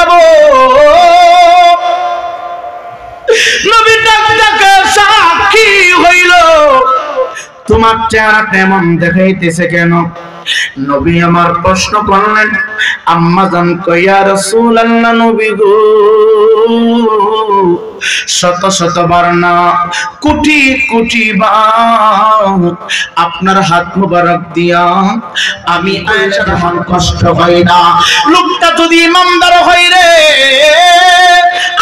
যাব নবী ডাকটাকে সাক্ষী হইল তোমার চেহারাটা এমন দেখাইতেছে কেন নবী আমার প্রশ্ন করলেন আম্মা জান কয় ইয়া রাসূলুল্লাহ নবী গো শত শতবার না কোটি কোটি বার আপনার হাত মুবারক দিয়া আমি আয়েশার মন কষ্ট হয় না লোকটা যদি ইমানদার হয় রে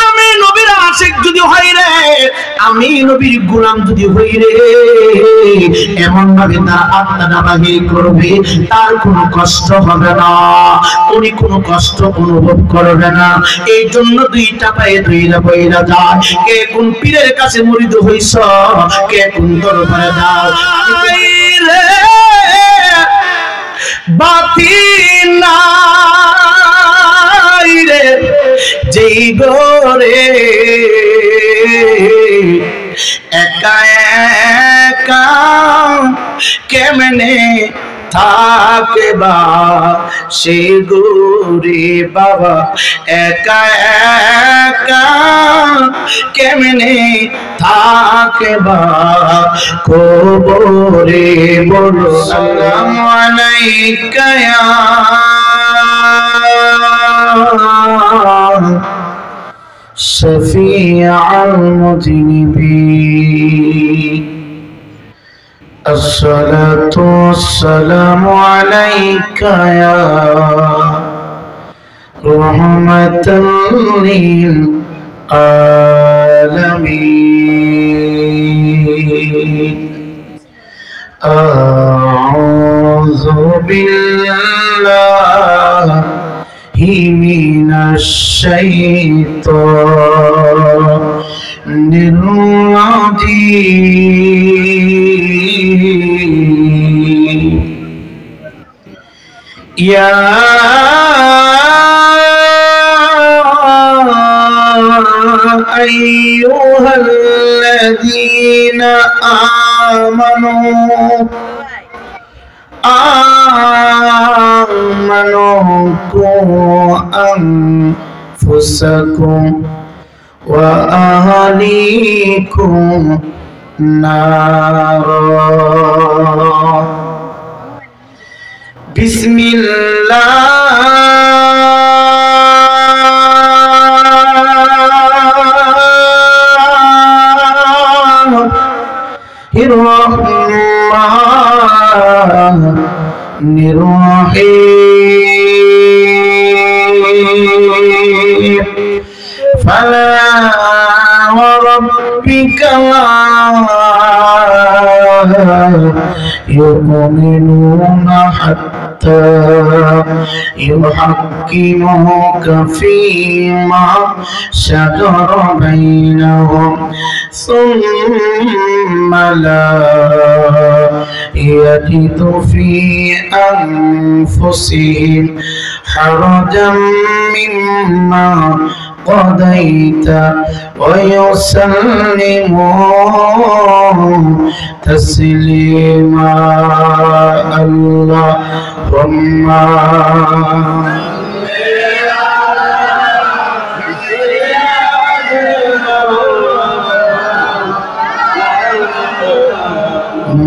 আমি নবীর আশিক যদি হই রে আমি নবীর গোলাম যদি হই রে এমন ভাবে তার আত্মাটা বাহির করবে তার কোনো কষ্ট হবে না উনি কোনো কষ্ট অনুভব করবে না এই জন্য দুইটা পায়ে দুইটা বইরা যায় কে কোন পীরের কাছে মুরিদ হইছ কে কোন দরবারে যাও রে বাতি নাই রে যেই গরে একা একা কেমনে থাকে বা সে গুরে বাবা একা একা কেমনে থাকে বা কবরে বলো সালামু আলাইকা ইয়া শফিউল মুযনিবিন الصلاة والسلام عليك يا رحمة للعالمين أعوذ بالله من الشيطان الرجيم يا أيها الذين آمنوا قوا أنفسكم وأهليكم نارا بسم الله الرحمن الرحيم فلا وربك لا يؤمنون حتى يحكموك فيما شجر بينهم ثم لا يجدوا في أنفسهم حرجا مما قضيت ويسلموا تسليما اللهم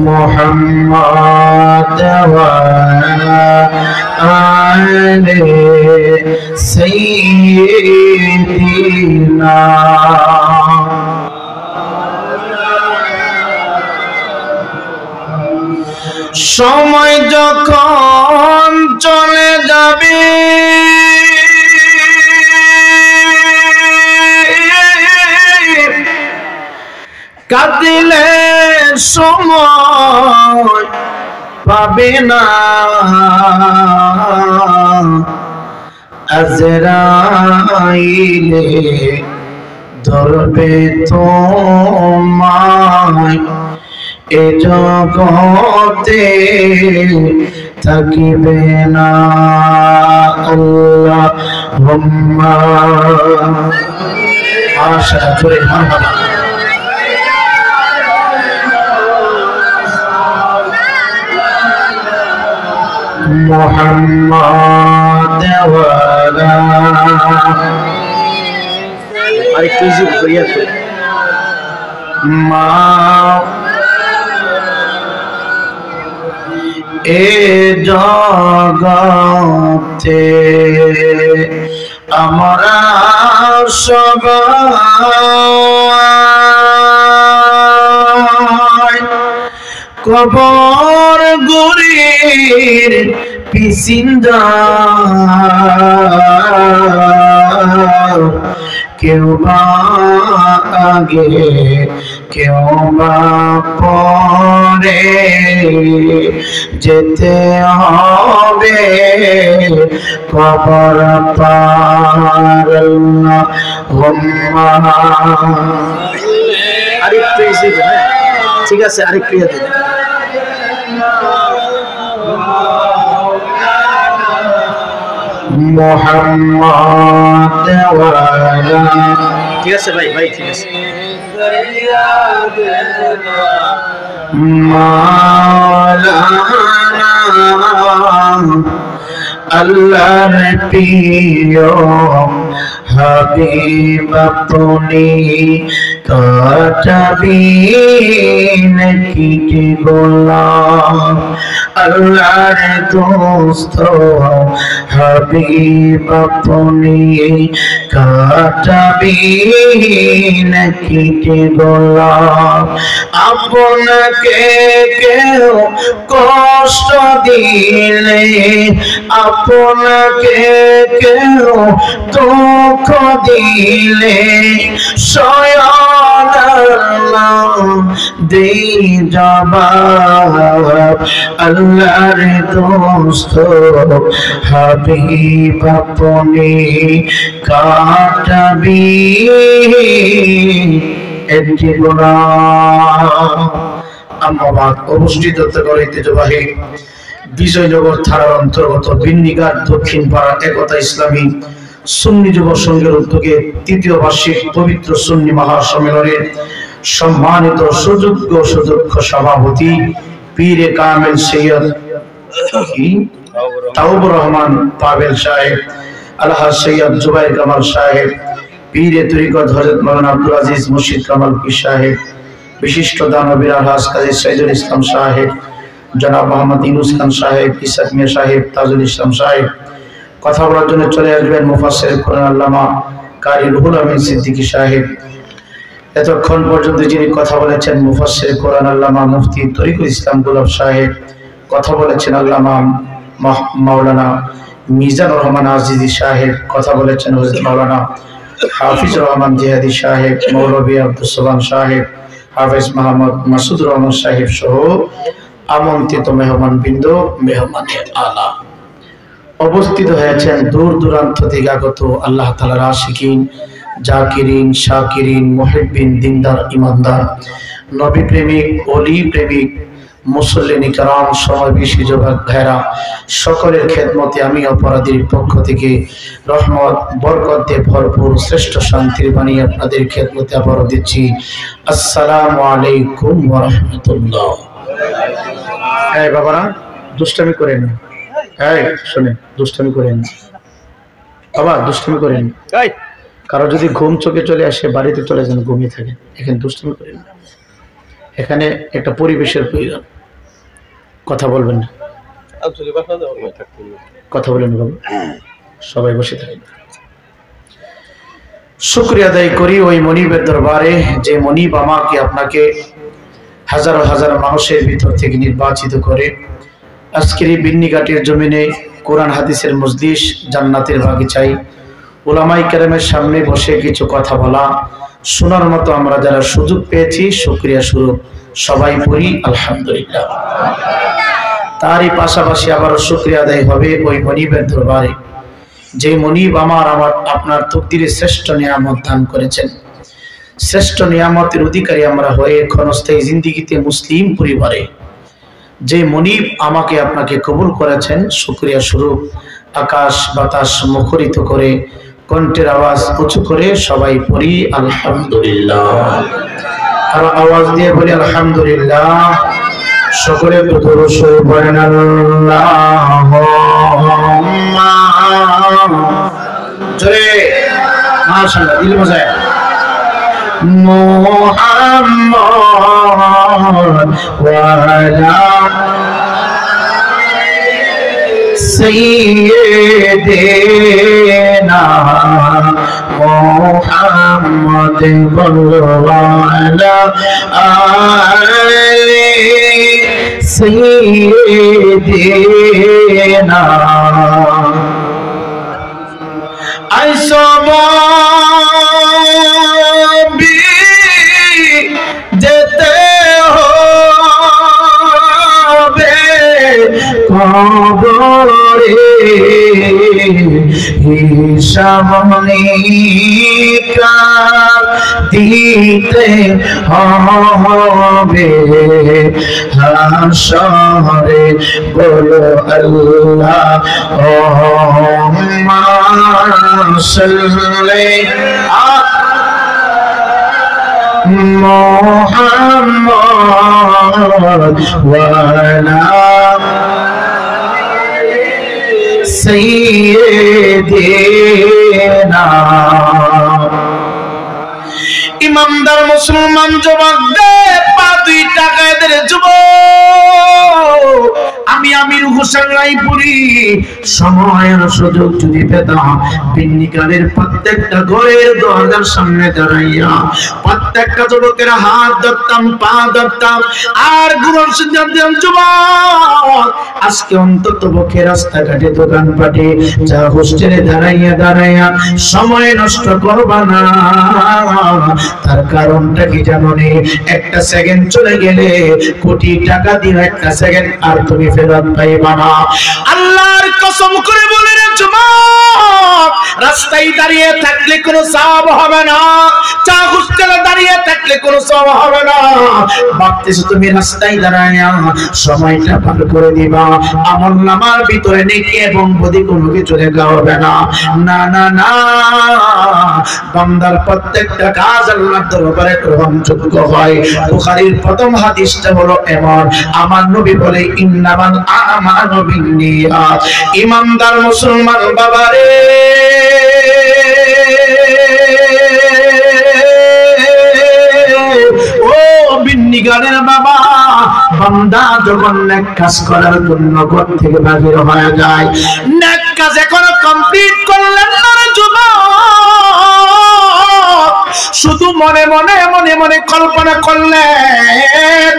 محمد وعلى آل سيدنا সময় যখন চলে যাবে কাঁদিলে সময় পাবে না আজরাইলে ধরবে তোমায় এ জগতে থাকিবে না আল্লাহুম্মা আশা জোরে মারহাবা محمد وعلى আরেকটু ইজি করিয়া তো মা এ জগতে আমরা সবাই কবর গুরির পিসিন্দা কেউ বা আগে কেউ বা পরে যেতে হবে কবর পার আরেকটু ইজি হ্যাঁ ঠিক আছে আরেকটু ইয়ে দিন মোহাম্মদ ওয়ালা ঠিক আছে ভাই ভাই ঠিক আছে মাওলানা আল্লাহর প্রিয় হাবিব আপনি কাটাবিন কি গোলাম আল্লাহর দোস্ত হাবিব আপনি কাটাবিন কি গোলাম আপনাকে কেউ কষ্ট দিলে আপনাকে কেউ দুঃখ দিলে স্বয়ং আল্লাহ দেই জবাব আল্লাহর দোস্ত হাবিব আপনি কাটাবি একটি গোলাম আম্মাবাদ অবস্থিত ঐতিহ্যবাহী বিজয়নগর থানার অন্তর্গত বিন্নিঘাট দক্ষিণ পাড়া একতা ইসলামী সুন্নি যুব সংঘের উদ্যোগে তৃতীয় বার্ষিক পবিত্র সুন্নি মহাসম্মেলনের সম্মানিত সুযোগ্য সুদক্ষ সভাপতি পীরে কামেল সৈয়দ তাওবুর রহমান পাবেল সাহেব আলহাজ সৈয়দ জুবাইর কামাল সাহেব পীরে তরিকত হযরত মাওলানা আব্দুল আজিজ মুর্শিদ কামাল পীর সাহেব বিশিষ্ট দানবীর আলহাজ কাজী সাইদুল ইসলাম সাহেব জনাব মোহাম্মদ ইউনুস খান সাহেব ইসাক মিয়া সাহেব তাজুল ইসলাম সাহেব কথা বলার জন্য চলে আসবেন মুফাসসির কোরআন আল্লামা কারি রুহুল আমিন সিদ্দিকী সাহেব এতক্ষণ পর্যন্ত যিনি কথা বলেছেন মুফাসসির কোরআন আল্লামা মুফতি তরিকুল ইসলাম গোলাপ সাহেব কথা বলেছেন আল্লামা মাওলানা মিজানুর রহমান আজিজি সাহেব কথা বলেছেন হযরত মাওলানা হাফিজ রহমান জিহাদি সাহেব মৌলভী আব্দুল সোবান সাহেব হাফেজ মোহাম্মদ মাসুদুর রহমান সাহেব সহ আমন্ত্রিত মেহমান বৃন্দ মেহমানে আলা অবস্থিত হয়েছেন দূর দূরান্ত থেকে আগত আল্লাহ তাআলার আশিকিন জাকিরিন শাকিরিন মুহিব্বিন দিনদার ইমানদার নবী প্রেমিক ওলি প্রেমিক মুসল্লিন কিরাম সমাবেশী যুবক ভাইরা সকলের খেদমতে আমি অপরাধীর পক্ষ থেকে রহমত বরকত দিয়ে ভরপুর শ্রেষ্ঠ শান্তির বাণী আপনাদের খেদমতে আবারও দিচ্ছি আসসালামু আলাইকুম ওয়া রাহমাতুল্লাহ। এই বাবারা দুষ্টামি করেন না, এই শুনে দুষ্টামি করেন না বাবা, দুষ্টামি করেন না। কারো যদি ঘুম চোখে চলে আসে বাড়িতে চলে যান, ঘুমিয়ে থাকেন, এখানে দুষ্টামি করেন না। এখানে একটা পরিবেশের প্রয়োজন, কথা বলবেন না, কথা বলেন বাবা, সবাই বসে থাকেন। শুকরিয়া আদায় করি ওই মনিবের দরবারে যে মনিব আমাকে আপনাকে হাজারো হাজার মানুষের ভিতর থেকে নির্বাচিত করে আজকের এই বিন্নিঘাটের জমিনে কোরআন হাদিসের মজলিস জান্নাতের বাগিচায় উলামায়ে কেরামের সামনে বসে কিছু কথা বলা শোনার মতো আমরা যারা সুযোগ পেয়েছি শুকরিয়া স্বরূপ সবাই পড়ি আলহামদুলিল্লাহ। তারই পাশাপাশি আবারও শুকরিয়া আদায় হবে ওই মনিবের দরবারে যে মনিব আমার আপনার তকদিরে শ্রেষ্ঠ নিয়ামত দান করেছেন। শ্রেষ্ঠ নিয়ামতের অধিকারী আমরা হয়ে ক্ষণস্থায়ী জিন্দেগিতে মুসলিম পরিবারে যে মনিব আমাকে আপনাকে কবুল করেছেন, শুকরিয়া স্বরূপ আকাশ বাতাস মুখরিত করে কণ্ঠের আওয়াজ উঁচু করে সবাই পড়ি আলহামদুলিল্লাহ। আর আওয়াজ দিয়ে বলি আলহামদুলিল্লাহ। সকলে দুরূদ পড়েন আল্লাহুম্মা জোরে মাশাআল্লাহ দিল বজায় মুহাম্মদ ওয়া আলা سيدنا محمد وعلى آل سيدنا আইসবি যেতে হবে কবরে হিসাব নিকাশ দিতে হবে হাশরে বলো আল্লাহুম্মা সাল্লি মুহাম্মদ ওয়া আলা সাইয়্যিদিনা ইমানদার মুসলমান যুবক দে পা দুই টাকা এদের যুবক আমি আমির হোসেন রায়পুরি সময়ের সুযোগ যদি পেতাম বিন্নিকালের প্রত্যেকটা ঘরের দরজার সামনে দাঁড়াইয়া প্রত্যেকটা যুবকের হাত ধরতাম পা ধরতাম আর গুরুর সিদ্ধান্ত যুবক আজকে অন্তত পক্ষে রাস্তাঘাটে দোকানপাটে যা হোস্টেলে দাঁড়াইয়া দাঁড়াইয়া সময় নষ্ট করবা না তার কারণটা কি জানো নি একটা সেকেন্ড চলে গেলে কোটি টাকা দিয়ে একটা সেকেন্ড আর তুমি ফেরত পাইবা না আল্লাহর কসম করে বলে রে যুবক রাস্তায় দাঁড়িয়ে থাকলে কোনো সওয়াব হবে না চা হোস্টেলে দাঁড়িয়ে থাকলে কোনো সওয়াব হবে না ভাবতেছো তুমি রাস্তায় দাঁড়ায়া সময়টা পার করে দিবা আমলনামার ভিতরে নেকি এবং বদি কোনো কিছু লেখা হবে না না না না বান্দার প্রত্যেকটা কাজ আল্লাহর দরবারে গ্রহণযোগ্য হয় বুখারীর প্রথম হাদিসটা হলো এমন আমার নবী বলে ইন্নামাল আমালু বিন্নিয়াত ইমানদার মুসলমান বাবারে ও বিন্নিগারের বাবা বান্দা যখন নেক কাজ করার জন্য ঘর থেকে বাহির হয়ে যায় নেক কাজ এখনো কমপ্লিট করলেন না রে যুবক শুধু মনে মনে মনে মনে কল্পনা করলেন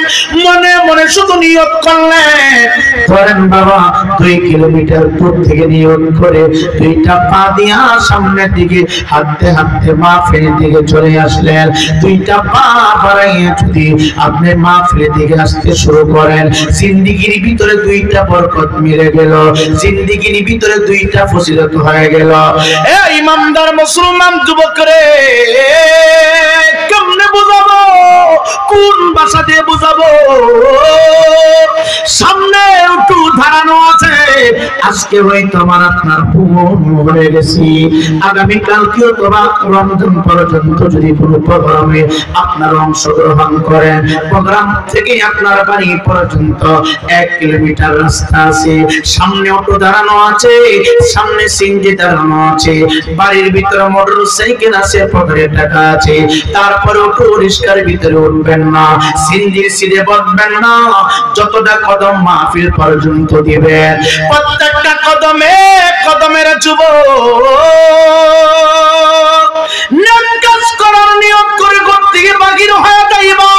মনে মনে শুধু নিয়ত করলেন ধরেন বাবা 2 কিলোমিটার দূর থেকে নিয়ত করে দুইটা পা দিয়া সামনের দিকে হাঁটতে হাঁটতে মাহফিলের দিকে চলে আসলেন দুইটা পা বাড়াইয়া যদি আপনি মাহফিলের দিকে আসতে শুরু করেন জিন্দেগির ভিতরে দুইটা বরকত মিলে গেল জিন্দেগির ভিতরে দুইটা ফজিলত হয়ে গেল এ ইমানদার মুসলমান যুবক রে কেমনে বুঝাবো কোন ভাষা দিয়ে বুঝাবো সামনে একটু ধারানো আছে আজকে হয়তো আমার আপনার হয়ে গেছি আগামী কালকেও তোমার রমজান পর্যন্ত যদি কোনো প্রোগ্রামে আপনার অংশগ্রহণ করেন প্রোগ্রাম থেকে আপনার বাড়ি পর্যন্ত 1 কিলোমিটার রাস্তা আছে সামনে অটো দাঁড়ানো আছে সামনে সিএনজি দাঁড়ানো আছে বাড়ির ভিতরে মোটরসাইকেল আছে পকেটে টাকা আছে তারপরে অটো রিকশার ভিতরে উঠবেন না সিএনজির সিটে বসবেন না যতটা কদম মাহফিল পর্যন্ত দিবেন প্রত্যেকটা কদমে কদমের যুবক নেক কাজ করার নিয়ত করে ঘর থেকে বাহির হয়ে যাইবা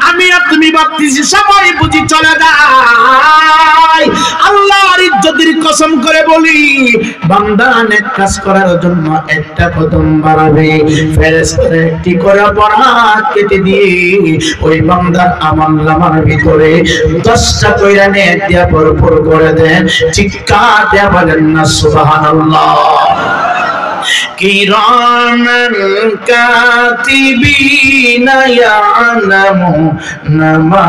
আমি আর তুমি ভাবতেছি সবাই বুঝি চলে যায় আল্লাহর ইজ্জতের কসম করে বলি বান্দা নেক কাজ করার জন্য একটা কদম বাড়াবে ফেরেশতারা একটি করে অপরাধ কেটে দিয়ে ওই বান্দার আমলনামার ভিতরে 10টা কইরা নেক দিয়া ভরপুর করে দেন চিৎকার দিয়া বলেন না সুবহানাল্লাহ কিরামান কাতিবিনা ইয়ালামুনা মা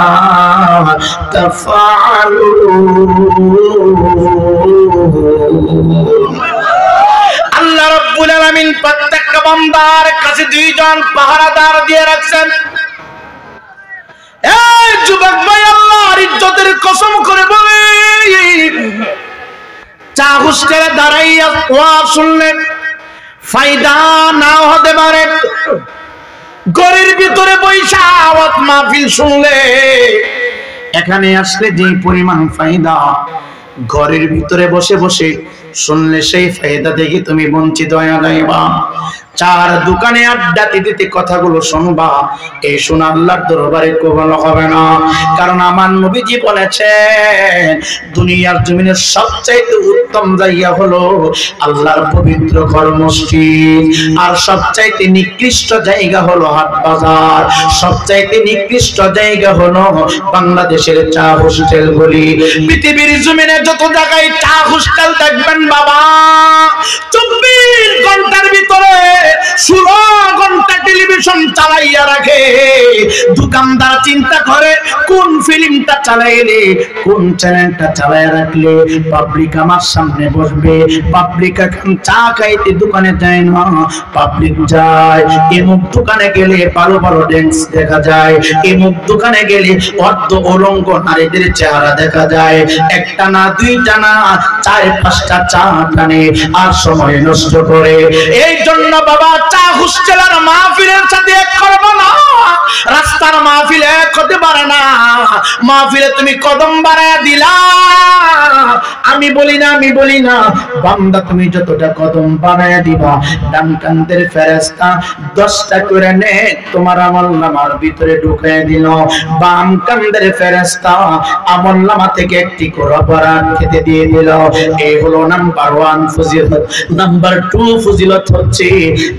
তাফআলুন আল্লাহ রাব্বুল আলামিন প্রত্যেকটা বান্দার কাছে 2 জন পাহারাদার দিয়ে রাখছেন এই যুবক ভাই, আল্লাহর ইজ্জতের কসম করে বলে, চা হোস্টেলে দাঁড়াইয়া ওয়াজ শুনলেন, ফায়দা নাও হতে পারে। ঘরের ভিতরে বৈশা ওয়াজ মাহফিল শুনলে, এখানে আসলে যে পরিমাণ ফায়দা, ঘরের ভিতরে বসে বসে শুনলে সেই ফায়দা দেখে তুমি বঞ্চিত হয়ে যাইবা। চার দোকানে আড্ডা দিতে কথাগুলো শুনবা, এই শোনা আল্লাহর দরবারে কবুল হবে না। কারণ আমার নবীজি বলেছেন, দুনিয়ার জমিনের সবচাইতে উত্তম জায়গা হলো আল্লাহর পবিত্র ঘর মসজিদ, আর সবচাইতে নিকৃষ্ট জায়গা হলো হাট বাজার, সবচাইতে নিকৃষ্ট জায়গা হলো বাংলাদেশের চা হোস্টেল গুলি। পৃথিবীর জমিনে যত জায়গায় চা হোস্টেল দেখবেন বাবা, 24 ঘন্টার ভিতরে 16 ঘন্টা টেলিভিশন চালাইয়া রাখে। দোকানদার চিন্তা করে কোন ফিল্মটা চালাইলে, কোন চ্যানেলটা চালাইয়া রাখলে পাবলিক আমার সামনে বসবে। পাবলিক এখন চা খাইতে দোকানে যায় না, পাবলিক যায় এমুক দোকানে গেলে ভালো ভালো ড্যান্স দেখা যায়, এমুক দোকানে গেলে অর্ধ অলঙ্গ নারীদের চেহারা দেখা যায়। একটা না দুইটা না 4-5টা চা টানে আর সময় নষ্ট করে। এই জন্য বাবা, চা হোস্টেলের মাহফিলের সাথে এক করবো না, রাস্তার মাহফিল এক হতে পারে না। মাহফিলে তুমি কদম বাড়ায়া দিলা, আমি বলি না বান্দা, তুমি যতটা কদম বাড়ায়া দিবা, ডান কান্দের ফেরেশতা 10টা করে নে তোমার আমলনামার ভিতরে ঢুকিয়ে দিল, বাম কান্দের ফেরেশতা আমলনামা থেকে একটি করে অপরাধ খেতে দিয়ে দিল। এই হলো নাম্বার 1 ফজিলত। নাম্বার 2 ফজিলত হচ্ছে,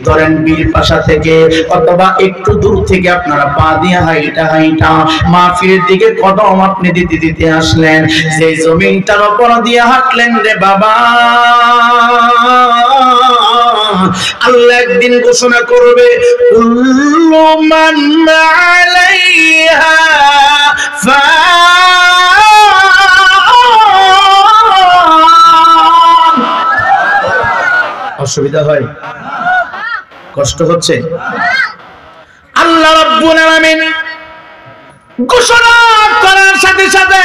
ধরেন বীর পাশা থেকে অথবা একটু দূর থেকে আপনারা পা দিয়ে হাইটা মাহফিলের দিকে কদম আপনি দিতে আসলেন, সেই জমিনটার উপর দিয়ে হাঁটলেন রে বাবা, আল্লাহ একদিন ঘোষণা করবে, কুল্লু মান আলাইহা ফান। অসুবিধা হয়, কষ্ট হচ্ছে? আল্লাহ রাব্বুল আলামিন ঘোষণা করার সাথে সাথে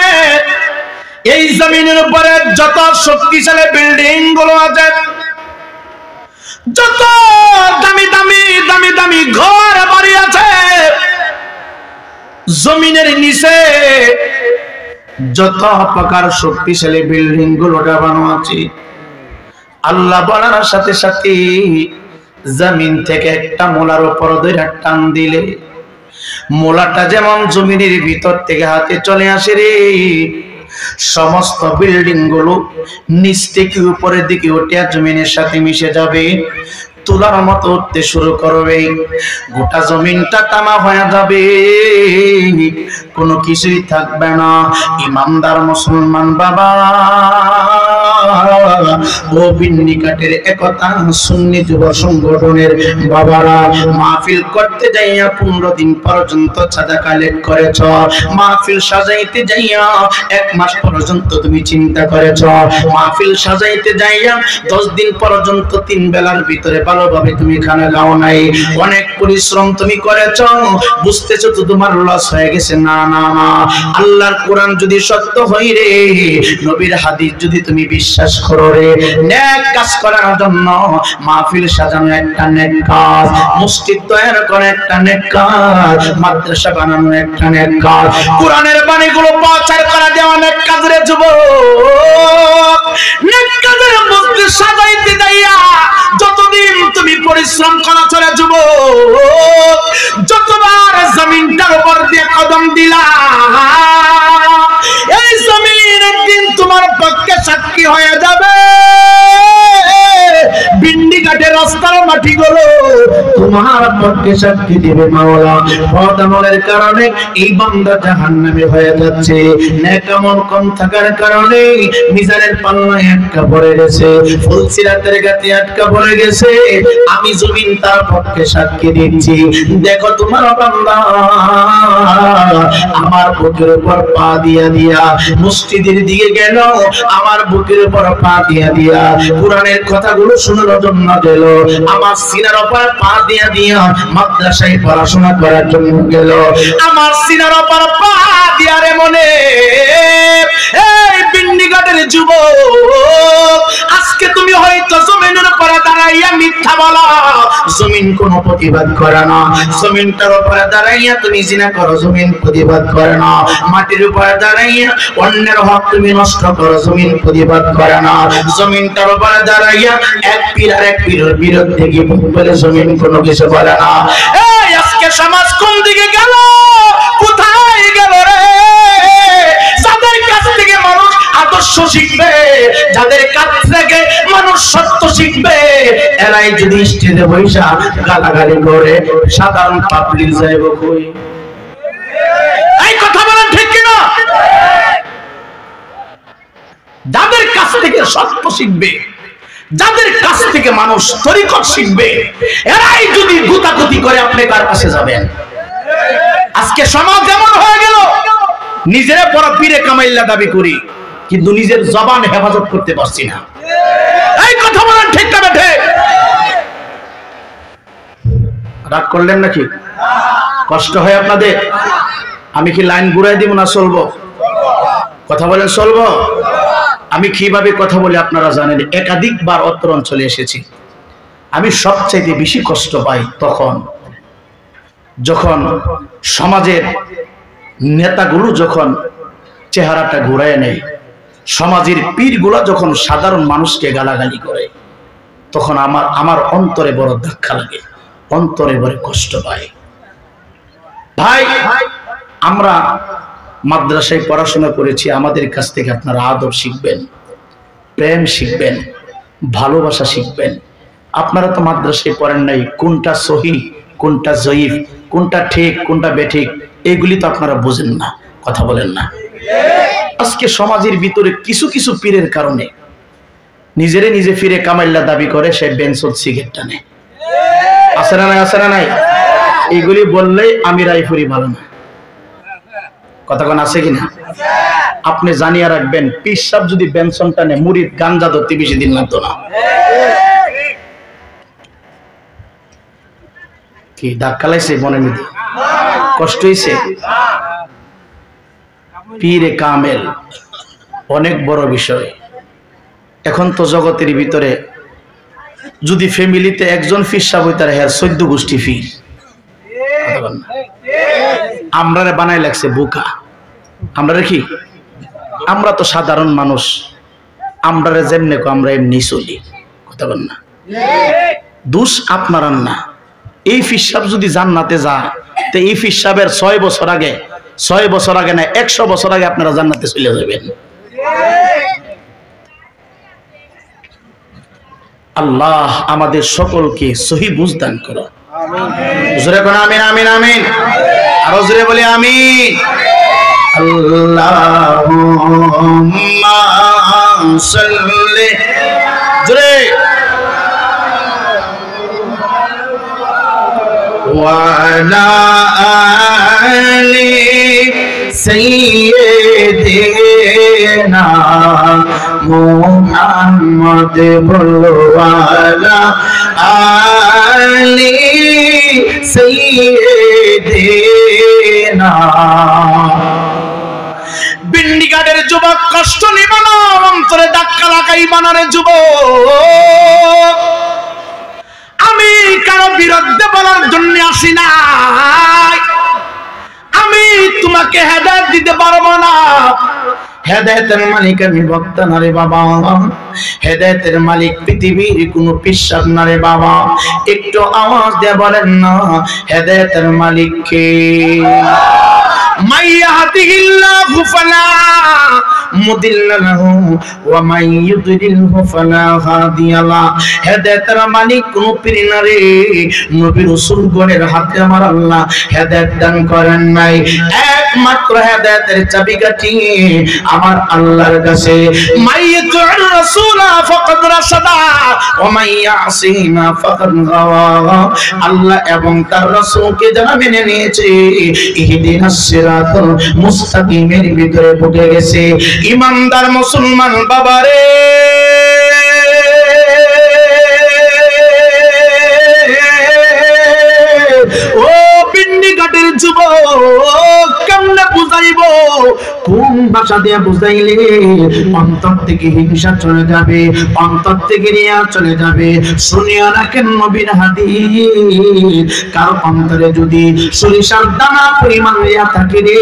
এই জমিনের উপরে যত শক্তিশালী বিল্ডিং গুলো আছে, যত দামি ঘর বাড়ি আছে, জমিনের নিচে যত প্রকার শক্তিশালী বিল্ডিং গুলো বানানো আছে, আল্লাহ বলার সাথে সাথে জমিন থেকে একটা মোলার উপর ধরে টান দিলে মোলাটা যেমন জমিনের ভিতর থেকে হাতে চলে আসে রে, সমস্ত বিল্ডিং গুলো নিচ থেকে উপরের দিকে উঠে জমিনের সাথে মিশে যাবে, তুলার মতো উঠতে শুরু করবে, গোটা জমিনটা তামা হয়ে যাবে, কোনো কিছুই থাকবে না। ইমানদার মুসলমান বাবা, ও বিন্নিকাটের একতা সুন্নি যুব সংগঠনের বাবারা, মাহফিল করতে যাইয়া 15 দিন পর্যন্ত চাঁদা কালেক্ট করেছ, মাহফিল সাজাইতে যাইয়া 1 মাস পর্যন্ত তুমি চিন্তা করেছ, মাহফিল সাজাইতে যাইয়া 10 দিন পর্যন্ত 3 বেলার ভিতরে ভালোভাবে তুমি খানা খাও নাই, অনেক পরিশ্রম তুমি করেছ, বুঝতেছো তো তোমার লস হয়ে গেছে। না না না, আল্লাহর কোরআন যদি সত্য হয় রে, নবীর হাদিস যদি তুমি বিশ্বাস করো রে, নেক কাজ করার জন্য মাহফিল সাজানো একটা নেক কাজ, মসজিদ তৈরি করা একটা নেক কাজ, মাদ্রাসা বানানো একটা নেক কাজ, কোরআনের বাণীগুলো প্রচার করা দেওয়া নেক কাজ রে যুবক। নেক কাজের মসজিদ সাজাইতে যাইয়া যতদিন তুমি পরিশ্রম করা রে যুবক, যতবার জমিনটার উপর দিয়ে কদম দিলা, এই জমিন একদিন তোমার পক্ষে সাক্ষী হয়ে যাবে। বিন্ডিঘাটের রাস্তার মাটিগুলো তোমার পক্ষে সাক্ষী দিবে মাওলা। বদ আমলের কারণে এই বান্দা জাহান্নামী হয়ে যাচ্ছে, নেক আমল কম থাকার কারণে মিজানের পাল্লায় আটকা পড়ে গেছে, ফুলসিরাতের গাতে আটকা পড়ে গেছে। আমি জমিন তার পক্ষে সাক্ষী দিচ্ছি, দেখো তোমার বান্দা আমার বুকের উপর পা দিয়া দিয়া মসজিদের দিকে গেল, আমার বুকের উপর পা দিয়া দিয়া কোরআনের কথাগুলো শোনার জন্য গেল, আমার সিনার উপর পা দিয়া দিয়া মাদ্রাসায় পড়াশোনা করার জন্য গেল, আমার সিনার উপর পা যুবক, আজকে তুমি হয়তো জমিনের উপরে দাঁড়াইয়া মিথ্যা বলো, জমিন কোনো প্রতিবাদ করে না। জমিনটার উপরে দাঁড়াইয়া তুমি জিনা করো, জমিন প্রতিবাদ করে না। মাটির উপরে দাঁড়াইয়া অন্যের হক তুমি নষ্ট করো, জমিন প্রতিবাদ করে না। জমিনটার উপরে দাঁড়াইয়া এক পীর আর এক পীরের বিরুদ্ধে গিয়ে বলে জমিন কোনো কিছু বলে না। এই আজকে সমাজ কোন দিকে গেল, কোথায় গেল রে? যাদের কাছ থেকে মানুষ আদর্শ শিখবে, যাদের কাছ থেকে মানুষ সত্য শিখবে, এরাই যদি স্টেজে বৈশা গালাগালি করে, সাধারণ পাবলিক যাইব কই? এই কথা বলেন ঠিক কিনা? যাদের কাছ থেকে সত্য শিখবে, যাদের কাছ থেকে মানুষ তরিকত শিখবে, এরাই যদি গুতাগুতি করে, আপনি কার কাছে যাবেন? আজকে সমাজ এমন হয়ে গেল, নিজেরা বড় পীরে কামাইল্লা দাবি করি, কিন্তু নিজের জবান হেফাজত করতে পারছি না। এই কথা বলেন ঠিক না ঠিক? রাগ করলেন নাকি? কষ্ট হয় আপনাদের? আমি কি লাইন ঘুরাই দিব না চলবো? কথা বলেন চলবো? আমি কিভাবে কথা বলি আপনারা জানেন, একাধিকবার অত্র অঞ্চলে এসেছি। আমি সবচাইতে বেশি কষ্ট পাই তখন যখন সমাজের নেতাগুলো যখন চেহারাটা ঘুরায় নেয়, সমাজের পীরগুলা যখন সাধারণ মানুষকে গালাগালি করে, তখন আমার অন্তরে বড় ধাক্কা লাগে, অন্তরে বড় কষ্ট পায়। ভাই, আমরা মাদ্রাসায় পড়াশোনা করেছি, আমাদের কাছ থেকে আপনারা আদব শিখবেন, প্রেম শিখবেন, ভালোবাসা শিখবেন। আপনারা তো মাদ্রাসায় পড়েন নাই, কোনটা সহি কোনটা জয়ীফ, কোনটা ঠিক কোনটা বেঠিক, এইগুলি তো আপনারা বোঝেন না। কথা বলেন না? আজকে সমাজের ভিতরে কিছু কিছু পীরের কারণে নিজেরে নিজে ফিরে কামাইল্লা দাবি করে, সে বেনসদ সিগারেট টানে। আছে না নাই? আছে না নাই? এইগুলি বললেই আমি রাইফুরি ভালো না। কথা কোন আছে কিনা? আপনি জানিয়ে রাখবেন, পীর সাহেব যদি বেনসন টানে, মুরিদ গাঞ্জা ধরতে বেশি দিন লাগতো না। কি ধাক্কা লাগছে মনে নিতে? কষ্ট হয়েছে? পীরে কামেল অনেক বড় বিষয়। এখন তো জগতের ভিতরে যদি ফ্যামিলিতে একজন পীর সাহেব হইতে পারে, 14 গোষ্ঠী পীর। আমরা বানাই লাগছে বোকা। আমরা কি? আমরা তো সাধারণ মানুষ, আমরা যেমনি আমরা এমনি চলি। কথা বল না? দোষ আপনার না। এই পীর সাহেব যদি জান্নাতে যায়, তো এই পীর সাহেবের 6 বছর আগে, 6 বছর আগে না 100 বছর আগে আপনারা জান্নাতে চলে যাবেন। আল্লাহ আমাদের সকলকে সহি বুঝ দান করো। জোরে কোন আমিন আমিন আমিন। আরো জোরে বলি আমিন। আল্লাহুম্মা সাল্লি, জোরে, ওয়া আলা আলি সাইয়্যিদিনা মুহাম্মদ ওয়ালা আলি সাইয়্যিদিনা। বিন্ডিঘাটের যুবক, কষ্ট নিবা না, অন্তরে ধাক্কা লাগাইবা না রে যুবক। আমি কারো বিরুদ্ধে বলার জন্য আসি নাই, আমি তোমাকে হেদায়েত দিতে পারবো না। হেদায়েতের মালিক আমি বক্তা না রে বাবা, হেদায়েতের মালিক পৃথিবীর কোনো পীর সাহেব না রে বাবা। একটু আওয়াজ দিয়ে বলেন না, হেদায়েতের মালিক কে? মাইয়াহদিহিল্লাহু ফালা মুদিল্লা লাহু ওয়া মান ইউদ্লিলহু ফালা হাদিয়া লাহু। হেদায়েতের মালিক কোন পীর না রে, নবী রাসূল গণের হাতে আমার আল্লাহ হেদায়েত দান করেন নাই। একমাত্র হেদায়েতের চাবিকাঠি আমার আল্লাহর কাছে। মাইয়াতুর রাসূলা ফাকাদ রাশাদা ওয়া মান ইয়াসিমা ফাকাদ গাওয়া। আল্লাহ এবং তার রাসূলকে যারা মেনে নিয়েছে, ইহদিনাস সিরাতাল মুস্তাকিমের ভিতরে ঢুকে গেছে। ইমানদার মুসলমান বাবারে, ও বিন্ডিঘাটের যুবক, কেমনে বুঝাইব কোন ভাষা দিয়ে বুঝাইলে অন্তর থেকে হিংসা চলে যাবে, অন্তর থেকে রিয়া চলে যাবে। শুনিয়া রাখেন নবীর হাদিস, কারো অন্তরে যদি সরিষার দানা পরিমাণ রিয়া থাকে রে,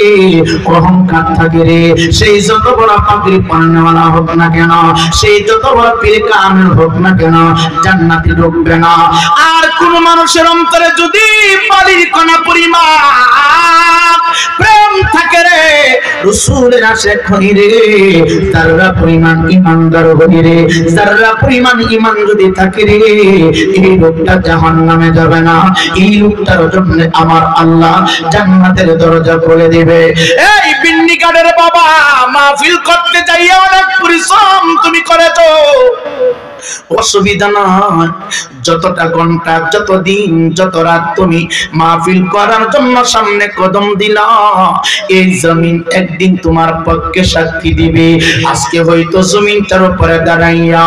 অহংকার থাকে রে, সেই যত বড় পাগড়ি পরনেওয়ালা হোক না কেন, সেই যত বড় পীর কামেল হোক না কেন, জান্নাতে ঢুকবে না। আর কোন মানুষের অন্তরে যদি বালির কণা পরিমাণ প্রেম থাকে রে, রাসূলের আশিক হই রে, যারা পরিমাণ ঈমানদার হই রে, যারা পরিমাণ ঈমান যদি থাকে রে, এই লোকটা জাহান্নামে যাবে না, এই লোকটার জন্য আমার আল্লাহ জান্নাতের দরজা খুলে দিবে। এই বিন্নিকারের বাবা, মাহফিল করতে যাইয়া অনেক পরিশ্রম তুমি করেছো, অসুবিধা নয়। যতটা ঘন্টা, যত দিন, যত রাত তুমি মাহফিল করার জন্য সামনে কদম দিলা, এই জমিন একদিন তোমার পক্ষে সাক্ষী দিবে। আজকে হয়তো জমিনটার উপরে দাঁড়াইয়া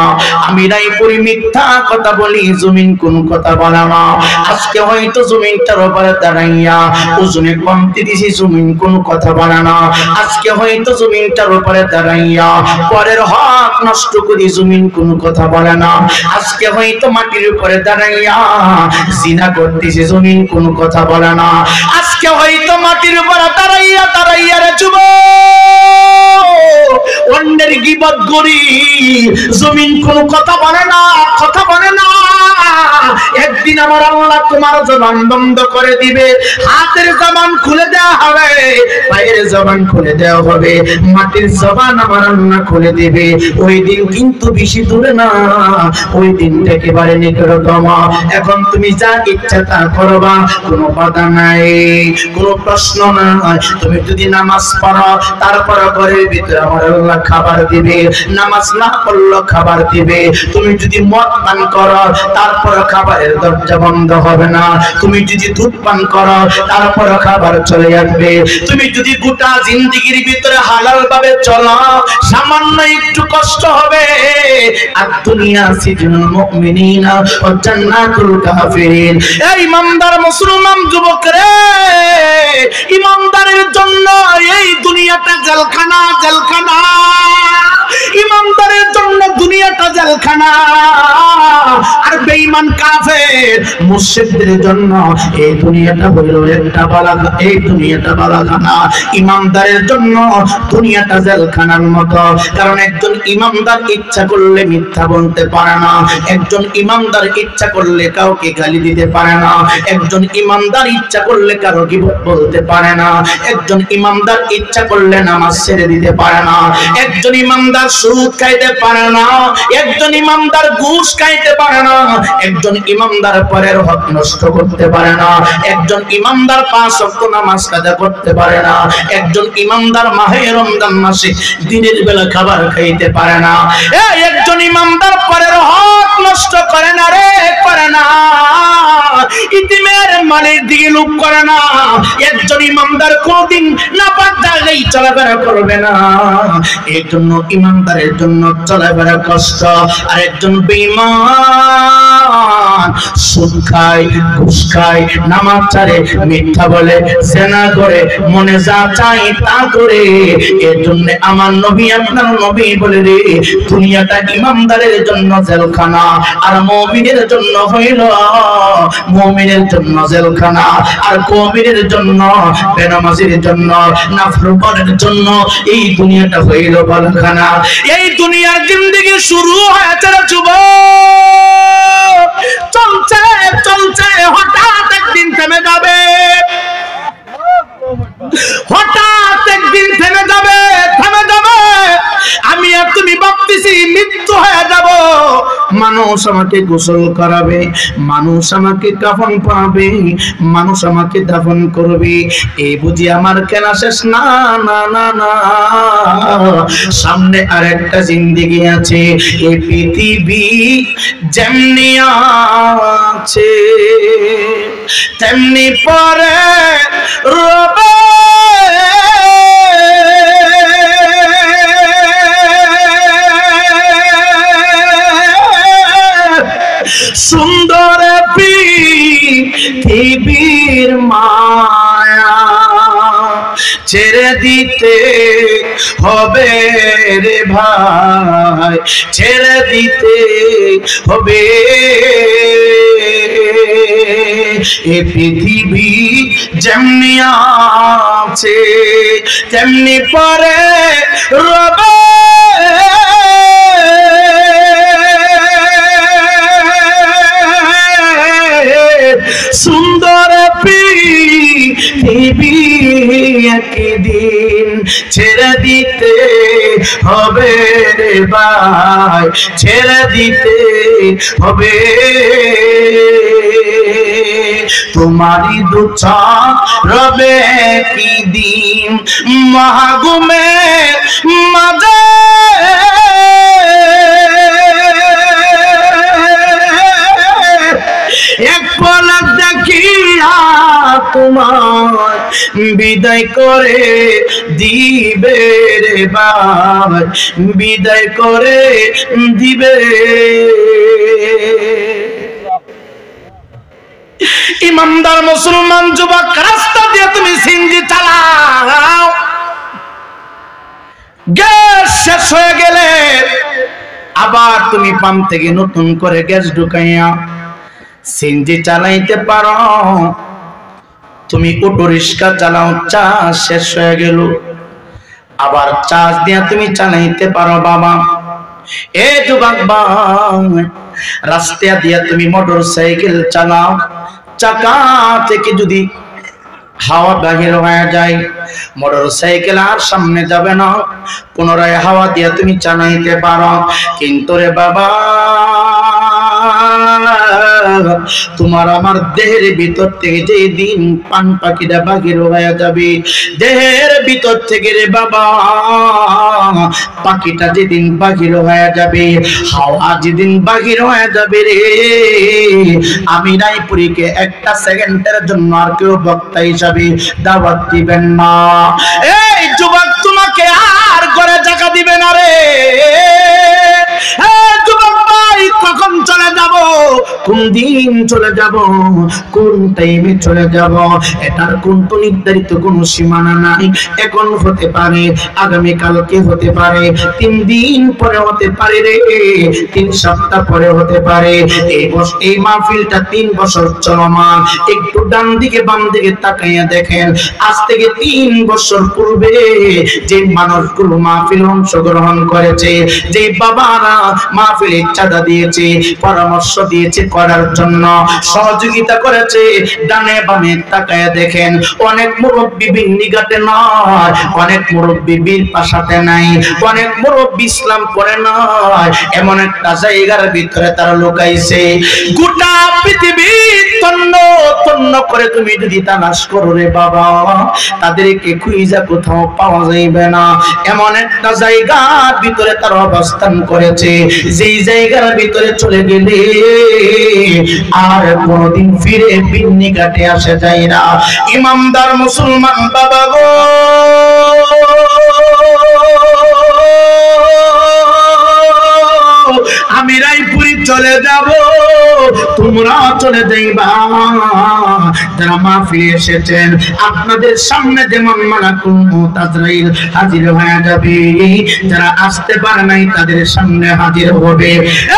আমি রায়পুরি মিথ্যা কথা বলি, জমিন কোন কথা বলে না। আজকে হয়তো জমিনটার উপরে দাঁড়াইয়া ওজনে কমতি দিছি, জমিন কোন কথা বলে না। আজকে হয়তো জমিনটার উপরে দাঁড়াইয়া পরের হক নষ্ট করি, জমিন কোন কথা বলে না। আজকে হয়তো মাটির উপরে দাঁড়াইয়া জিনা করতেছি, জমিন কোন কথা বলে না। আজকে হয়তো মাটির উপরে দাঁড়াইয়া দাঁড়াইয়া রে যুবক অন্যের গীবত করি, জমিন কোন কথা বলে না, কথা বলে না। একদিন আমার আল্লাহ তোমার জবান বন্ধ করে দিবে, হাতের জবান খুলে দেওয়া হবে, পায়ের জবান খুলে দেওয়া হবে, মাটির জবান আমার আল্লাহ খুলে দিবে। ওই দিন কিন্তু বেশি দূরে না, ওই দিনটা একেবারে নিকটতম। এখন তুমি যা ইচ্ছা তা করবা, কোনো বাধা নাই, কোনো প্রশ্ন নাই। তুমি যদি নামাজ পড়ো, তারপর ঘরের ভিতরে আমার আল্লাহ খাবার দিবে, নামাজ না পড়লে খাবার দিবে। তুমি যদি মদ পান করো, তারপর খাবারের দরজা বন্ধ হবে না। তুমি যদি দুধ পান করো, তারপর খাবার চলে আসবে। তুমি যদি গোটা জিন্দেগির ভিতরে হালাল ভাবে চলো, সামান্য একটু কষ্ট হবে। আর দুনিয়া সিজনুল মুমিনিনা ওয়া জান্নাতুল কাফিরিন। এই ইমানদার মুসলমান যুবক রে, ইমানদারের জন্য এই দুনিয়াটা জেলখানা, জেলখানা। ইমানদারের জন্য দুনিয়াটা জেলখানা, আর বেঈমান কাফের মুশরিকদের জন্য এই দুনিয়াটা হইল একটা বালাখানা, এই দুনিয়াটা বালাখানা। ইমানদারের জন্য দুনিয়াটা জেলখানার মতো। কারণ একজন ইমানদার ইচ্ছা করলে মিথ্যা বলতে পারে না, একজন ইমানদার ইচ্ছা করলে কাউকে গালি দিতে পারে না, একজন ইমানদার ইচ্ছা করলে কারো গীবত বলতে পারে না, একজন ইমানদার ইচ্ছা করলে নামাজ ছেড়ে দিতে পারে না, একজন ইমানদার সুদ খাইতে পারে না, একজন ইমানদার ঘুষ খাইতে পারে না, একজন ইমানদার পরের হক নষ্ট করতে পারে না, একজন ইমানদার 5 ওয়াক্ত নামাজ কাজা করতে পারে না, একজন ইমানদার মাহে রমজান মাসে দিনের বেলা খাবার খাইতে পারে না, একজন ইমানদার পরের হক নষ্ট করে না রে, করে না। ইতিমের মালের দিকে লোভ করে না। একজন ইমানদার কোনদিন নাপাক জায়গায় চলাফেরা করবে না। এর জন্য ইমানদারের জন্য চলাফেরা কষ্ট। আর একজন বেঈমান সুদ খায়, ঘুষ খায়, নামাজ ছাড়ে, মিথ্যা বলে, জেনা করে, মনে যা চাই তা করে। এর জন্য আমার নবী, আপনার নবী বলে রে, দুনিয়াটা ইমানদারের জন্য জেলখানা, আর মুমিনের জন্য হইল, মুমিনের জন্য জেলখানা, আর কওমের জন্য, বেনামাজির জন্য, নাফরমানের জন্য এই দুনিয়াটা হইল বালখানা। এই দুনিয়ার জিন্দেগি শুরু হয়েছে রে যুবক, চলছে চলছে, হঠাৎ একদিন থেমে যাবে, হঠাৎ একদিন থেমে যাবে, থেমে যাবে। আমি আর তুমি ভাবতেছি মৃত্যু হয়ে যাব, মানুষ আমাকে গোসল করাবে, মানুষ আমাকে কাফন পরাবে, মানুষ আমাকে দাফন করবে, এই বুঝি আমার কেনা শেষ? না না না না, সামনে আরেকটা জিন্দেগি আছে। এই পৃথিবী যেমনি আছে তেমনি পরে রবে, সুন্দর পৃথিবীর মায়া ছেড়ে দিতে হবে রে ভাই, ছেড়ে দিতে হবে। এ পৃথিবী যেমনি আছে তেমনি পরে রবে। সুন্দর পৃথিবী একদিন ছেড়ে দিতে হবে রে ভাই, ছেড়ে দিতে হবে। তোমারই দুচা রবে কি দিন মহাগুমে মাঝে, এক পলক দেখিয়া তোমার বিদায় করে দিবে রে ভাই, বিদায় করে দিবে। ইমানদার মুসলমান যুবক, রাস্তা দিয়ে তুমি সিএনজি চালাও, গ্যাস শেষ হয়ে গেলে আবার তুমি পাম্প থেকে নতুন করে গ্যাস ঢুকাইয়া সিএনজি চালাইতে পারো। তুমি অটো রিক্সা চালাও, চার্জ শেষ হয়ে গেল, আবার চার্জ দিয়ে তুমি চালাইতে পারো বাবা। এ যুবক ভাই, রাস্তা দিয়ে তুমি মোটর সাইকেল চালাও, চাকা থেকে যদি হাওয়া বাহির হয়ে যায়, মোটর সাইকেল আর সামনে যাবে না, পুনরায় হাওয়া দিয়ে তুমি চালাইতে পারো। কিন্তু রে বাবা, তোমার আমার দেহের ভিতর থেকে যে দিন পান পাখিটা বাহির হয়ে যাবে, দেহের ভিতর থেকে রে বাবা পাখিটা যেদিন বাহির হয়ে যাবে, হাওয়া যেদিন বাহির হয়ে যাবে রে, আমি রায়পুরীকে একটা সেকেন্ডের জন্য আর কেউ বক্তা হিসাবে দাওয়াত দিবেন না। এই যুবক, তোমাকে আর ঘরে জায়গা দিবে না রে। যুবক ভাই, কখন চলে যাব, কোন দিন চলে যাব, কোন টাইমে চলে যাব, এটার কোন তো নির্ধারিত কোনো সীমানা নাই। এখন হতে পারে, আগামী কালকে হতে পারে, 3 দিন পরে হতে পারে রে, 3 সপ্তাহ পরে হতে পারে। এই মাহফিলটা 3 বছর চলমান। একটু ডান দিকে বাম দিকে তাকাইয়া দেখেন, আজ থেকে 3 বছর পূর্বে যে মানুষগুলো মাহফিল অংশগ্রহণ করেছে, যে বাবারা মাহফিলে চাঁদা দিয়েছে, পরামর্শ দিয়েছে করার জন্য, সহযোগিতা করেছে, ডানে বামে তাকায়া দেখেন, অনেক মুরব্বী বিন্নিঘাটে নয়, অনেক মুরব্বী বীর পাশাতে নাই, অনেক মুরব্বী ইসলাম পড়ে নয়, এমন একটা জায়গার ভিতরে তারা লুকাইছে। গোটা পৃথিবী তন্ন তন্ন করে তুমি যদি তালাশ করো রে বাবা, তাদেরকে খুঁজে কোথাও পাওয়া যাইবে না। এমন একটা জায়গার ভিতরে তারা অবস্থান করেছে, যেই জায়গার ভিতরে চলে গেলে আর কোনদিন ফিরে বিন্নি কাটে আসে যায় না। ইমানদার মুসলমান বাবা গো, আমি রায়পুরি চলে যাব, তোমরা চলে যাইবা। যারা মাহফিলে এসেছেন, আপনাদের সামনে যেমন মালাকুল মউত আজরাইল হাজির হয়ে যাবে, যারা আসতে পারে নাই তাদের সামনে হাজির হবে।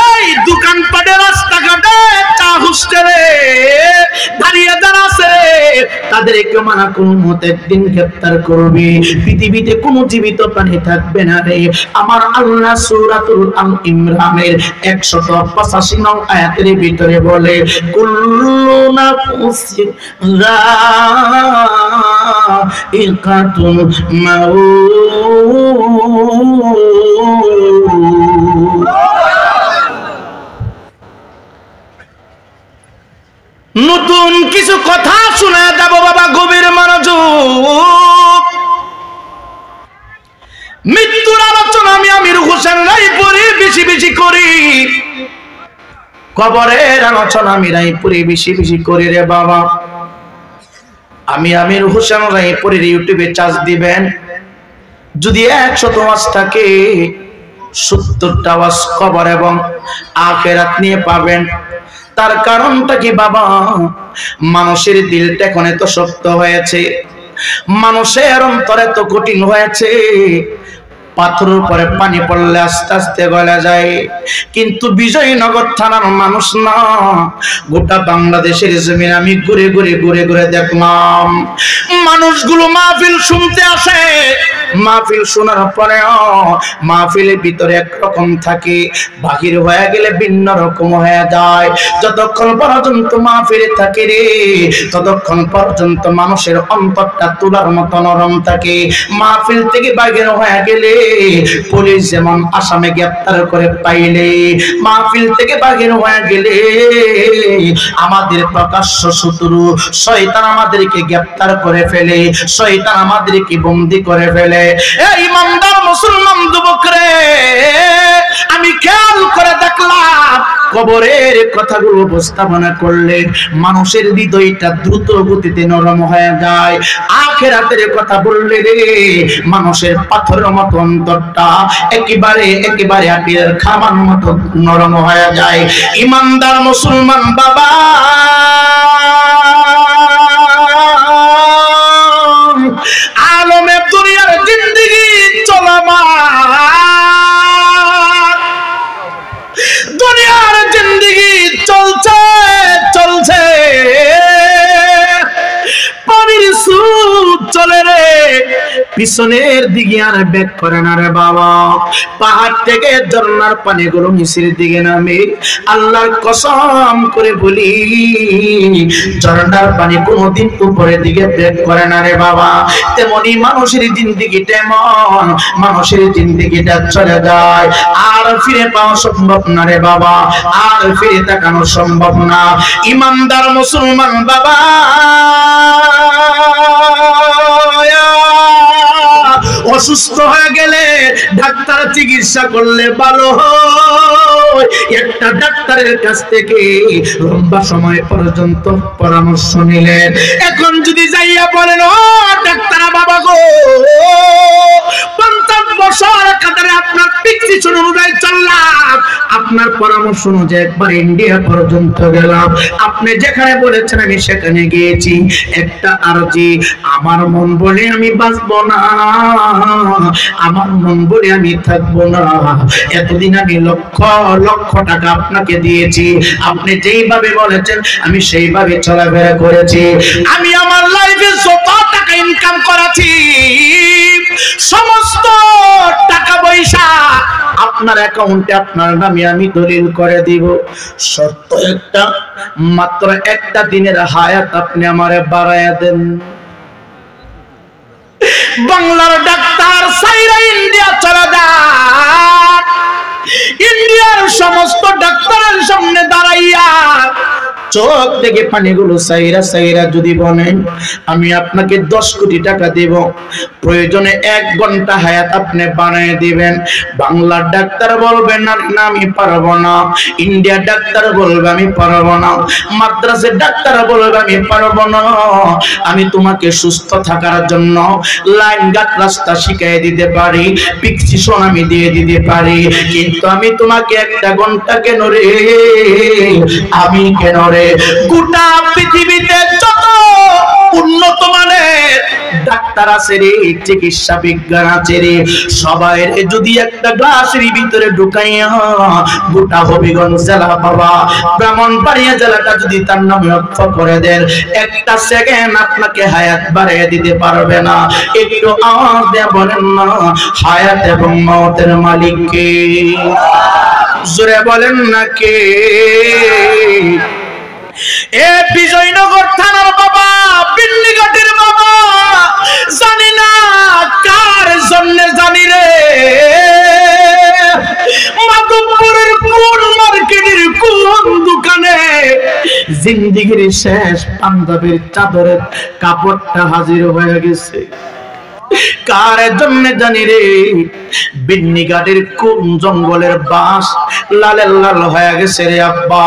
এই দোকানপাটে, রাস্তাঘাটে, চা হোস্টেলে দাঁড়িয়ে যারা আছে, তাদেরকে মালাকুল মউত একদিন গ্রেফতার করবে। পৃথিবীতে কোনো জীবিত প্রাণী থাকবে না রে। আমার আল্লাহ সূরাতুল আল ইমরানের 185 নং আয়াতের ভিতরে বলে, কুল্লু নাফসিন যায়িকাতুল মাউত। নতুন কিছু কথা শোনা যাব বাবা, গভীর মনোযোগ। মৃত্যুর আলোচনা আমি আমির হোসেন রায়পুরি বেশি বেশি করি, কবরের আলোচনা আমি রায়পুরি বেশি বেশি করি রে বাবা। আমি আমির হোসেন রায়পুরির ইউটিউবে চার্জ দিবেন, যদি 100 ওয়াজ থাকে, 70টা ওয়াজ কবর এবং আখিরাত নিয়ে পাবেন। তার কারণটা কি বাবা? মানুষের দিলটা এখন এত শক্ত হয়েছে, মানুষের অন্তরে তো কঠিন হয়েছে, পাথরের উপরে পানি পড়লে আস্তে আস্তে গলে যায়, কিন্তু বিজয়নগর থানার মানুষ না, গোটা বাংলাদেশের জমিন আমি ঘুরে ঘুরে ঘুরে ঘুরে দেখলাম মানুষগুলো মাহফিল শুনতে আসে, মাহফিল শোনার পরেও মাহফিলের ভিতরে একরকম থাকে, বাহির হয়ে গেলে ভিন্ন রকম হয়ে যায়। যতক্ষণ পর্যন্ত মাহফিলে থাকে রে, ততক্ষণ পর্যন্ত মানুষের অন্তরটা তুলার মতো নরম থাকে। মাহফিল থেকে বাহির হয়ে গেলে পুলিশ যেমন আসামে গ্রেফতার করে পাইলে, মাহফিল থেকে বাহির হয়ে গেলে আমাদের প্রকাশ্য শত্রু শয়তান আমাদেরকে গ্রেফতার করে ফেলে, শয়তান আমাদেরকে বন্দী করে ফেলে। এই ইমানদার মুসলমান যুবক রে, আমি খেয়াল করে দেখলাম কবরের কথাগুলো উপস্থাপনা করলে মানুষের হৃদয়টা দ্রুত গতিতে নরম হয়ে যায়, আখিরাতের কথা বললে রে মানুষের পাথরের মতো অন্তরটা একেবারে একেবারে আটির খাবার মতো নরম হয়ে যায়। ইমানদার মুসলমান বাবা, আলমে দুনিয়ার জিন্দেগি চলমান, দুনিয়ার জিন্দেগি চলছে চলছে, পানির স্রোত চলে রে, পিছনের দিকে আর ব্যাক করে না রে বাবা। পাহাড় থেকে ঝর্ণার পানিগুলো নিচের দিকে নামে, আল্লাহর কসম করে বলি ঝর্ণার পানি কোনোদিন উপরের দিকে ব্যাক করে না রে বাবা। তেমনি মানুষের জিন্দেগিটা এমন, মানুষের জিন্দেগিটা চলে যায়, আর ফিরে পাওয়া সম্ভব না রে বাবা, আর ফিরে তাকানো সম্ভব না। ইমানদার মুসলমান বাবা, অসুস্থ হয়ে গেলে ডাক্তার চিকিৎসা করলে ভালো হয়, একটা ডাক্তারের কাছ থেকে লম্বা সময় পর্যন্ত পরামর্শ নিলেন। এখন যদি যাইয়া বলেন ও ডাক্তার বাবা গো, 50 বছর কাতারে আপনার প্রেসক্রিপশন অনুযায়ী চললাম, আপনার পরামর্শ অনুযায়ী একবার ইন্ডিয়া পর্যন্ত গেলাম, আপনি যেখানে বলেছেন আমি সেখানে গিয়েছি, একটা আরজি, আমার মন বলে আমি বাঁচবো না, আমার মন বলে আমি থাকবো না। এতদিন আমি লক্ষ লক্ষ টাকা আপনাকে দিয়েছি, আপনি যেইভাবে বলেছেন আমি সেইভাবে চলাফেরা করেছি, আমি আমার লাইফে যত টাকা ইনকাম করেছি সমস্ত টাকা পয়সা আপনার অ্যাকাউন্টে আপনার নামে আমি দলিল করে দিব, শর্ত একটা, মাত্র একটা দিনের হায়াত আপনি আমারে বাড়ায়া দেন। বাংলার ডাক্তার সাইরা ইন্ডিয়া চলে যান, ইন্ডিয়ার সমস্ত ডাক্তারের সামনে দাঁড়াইয়া চোখ থেকে পানিগুলো সাইরা সাইরা যদি বলেন আমি আপনাকে 10 কোটি টাকা দেব, প্রয়োজনে 1 ঘন্টা হায়াত আপনি বানিয়ে দিবেন, বাংলার ডাক্তার বলবে না না আমি পারবো না, ইন্ডিয়ার ডাক্তার বলবে আমি পারবো না, মাদ্রাসের ডাক্তার বলবে আমি পারবো না, আমি তোমাকে সুস্থ থাকার জন্য লাইন গাট রাস্তা শিখিয়ে দিতে পারি, প্রেসক্রিপশন আমি দিয়ে দিতে পারি, কিন্তু আমি তোমাকে 1 ঘন্টা কেন রে, আমি কেন রে? গোটা পৃথিবীতে যত উন্নত মানের ডাক্তার আছে রে, চিকিৎসা বিজ্ঞান আছে রে, সবাই যদি একটা গ্লাসের ভিতরে ঢুকাইয়া গোটা হবিগঞ্জ জেলা বাবা ব্রাহ্মণবাড়িয়া জেলাটা যদি তার নামে অর্থ করে দেন, একটা সেকেন্ড আপনাকে হায়াত বাড়িয়ে দিতে পারবে না। একটু আওয়াজ দিয়ে বলেন না হায়াত এবং মওতের মালিক কে? জোরে বলেন না কে? এ বিজয়নগর থানার বাবা, বিল্লিঘাটের বাবা, জানি না কার জন্য জানি রে, মাধবপুরের কোন মার্কেটের কোন দোকানে জিন্দেগির শেষ পাঞ্জাবের চাদরের কাপড়টা হাজির হয়ে গেছে, কার জন্য জানি রে, বিন্নিঘাটের কোন জঙ্গলের বাস লালের লাল হয়ে গেছে রে আব্বা,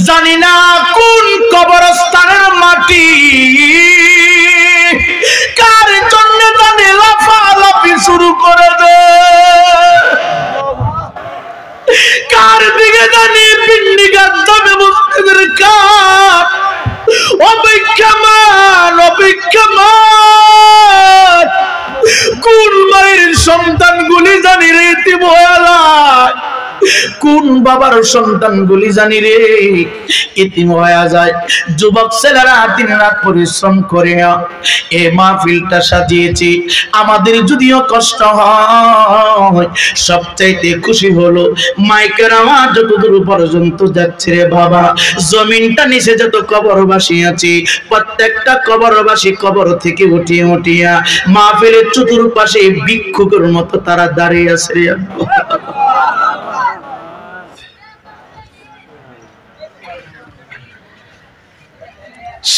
জানি না কোন কবরস্থানের মাটি কার জন্য জানি লাফালাফি শুরু করে দে, কার দিকে জানি বিন্নিঘাট যাবে মসজিদের কাঠ, অপেক্ষামান অপেক্ষামান সন্তানগুলি জানি রে ইতিম হয়ে যায়, কোন বাবার সন্তানগুলি জানি রে ইতিম হয়ে যায়। যুবক ছেলেরা দিন রাত পরিশ্রম করে এই মাহফিলটা সাজিয়েছি। আমাদের যদিও কষ্ট হয়, সবচাইতে খুশি হলো মাইকের আওয়াজ যতদূর পর্যন্ত যাচ্ছে রে বাবা, জমিনটা নিচে যত কবরবাসী আছে প্রত্যেকটা কবরবাসী কবর থেকে উঠিয়ে উঠিয়া মাহফিলের চতুর্পাশে ভিক্ষুকের মতো তারা দাঁড়িয়ে আছে রে।